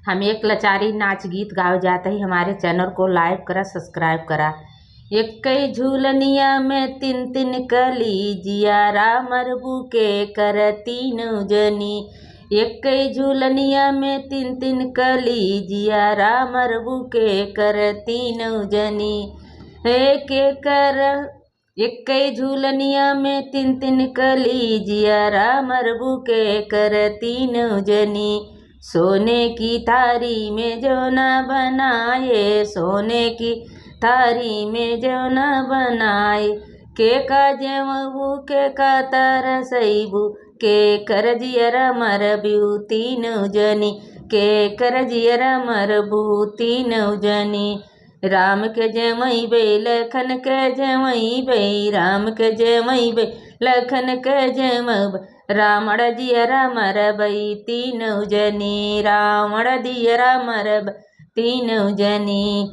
हम एक लचारी नाच गीत गावे जाते ही हमारे चैनल को लाइक करा सब्सक्राइब करा। एक कई झूलनिया में तीन तीन कली जियारा मरबू के कर तीन जनी। एक कई झूलनिया में तीन तीन कली जियारा मरबू के कर तीन जनी। हे के कर एक कई झूलनिया में तीन तीन कली जियारा मरबू के कर तीन जनी। सोने की थारी में जो न बनाए, सोने की थारी में जो न बनाए। के का जेवू के का तरसैबू के कर जियरा मरबू तीन जनी। के कर जियरा मरबू तीन जनी। राम के जमई बे लखन के जमई बे, राम के जमई बे लखन के जमब। रावण दियरा मरबई तीन जनी, रावण दियरा मरब तीन जनी।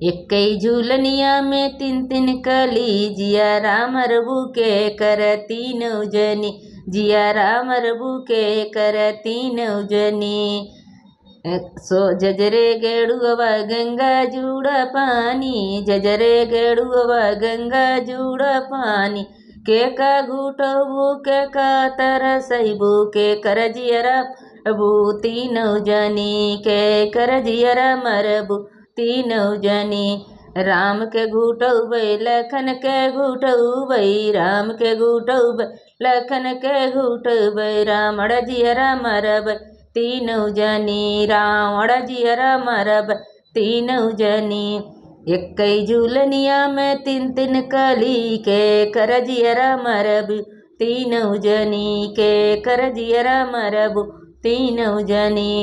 एक कई झूलनिया में तीन तीन कली जियारा मरबू के कर तीन जनी, जियारा मरबू के कर तीन जनी। सो जजरे गेड़ुआ गंगा जुड़ पानी, जजरे गेड़ुआ गंगा जुड़ पानी। के का घूटबू के का तरसैबू के कर जियरा मरबू तीन जनी। के कर जियरा मरबू तीन जनी। राम के घूटबै लखन के घूटबै, राम के घूटबै लखन के घूटबै। रावण जियरा मरब तीन जनी, रावण जियरा मरब तीन जनी। एक कई झूलनिया में तीन तीन कली के कर जियरा मरब तीन जनी। के कर जियरा मरब तीन जनी।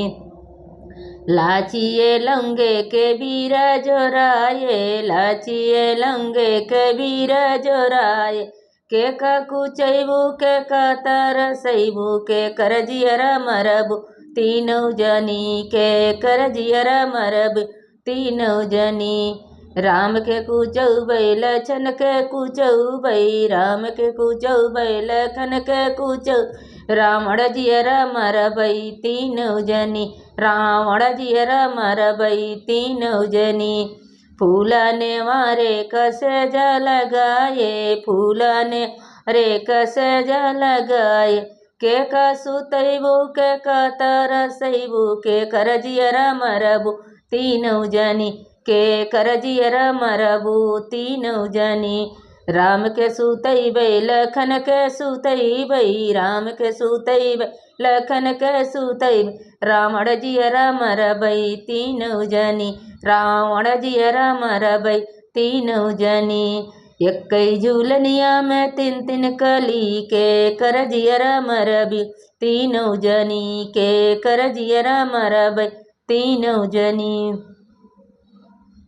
लाचिए लंगे के बीरा जोराए, लाचिए लंगे के बीरा जोराए। के का कुचैबू के का तरसैबू के कर जियरा मरब तीन जनी। के कर जियरा मरब तीन जनी। राम के कुचौबै लखन के कुचौबै, राम के कुचौबै लखन के कुचौ। रावण जियरा मरबई तीन जनी, रावण जियरा मरबई तीन जनी। फूलने मारे कसे जल गाए, फूलने रे कसे जल गाए। के का सुतैबू के का तरसैबू के कर जियरा मरबू तीन जनी। के कर जियरा मरबू तीन जनी। राम के सुतैबै लखन के सुतैबै, राम के सुतैबै लखन के सुतैबै। रावण जियरा मरबई तीन जनी, रावण जियरा मरबई तीन जनी। एक कई झूलनिया में तीन तीन कली के कर जियरा मरब तीन जनी। के कर जियरा मरब तीन जनी।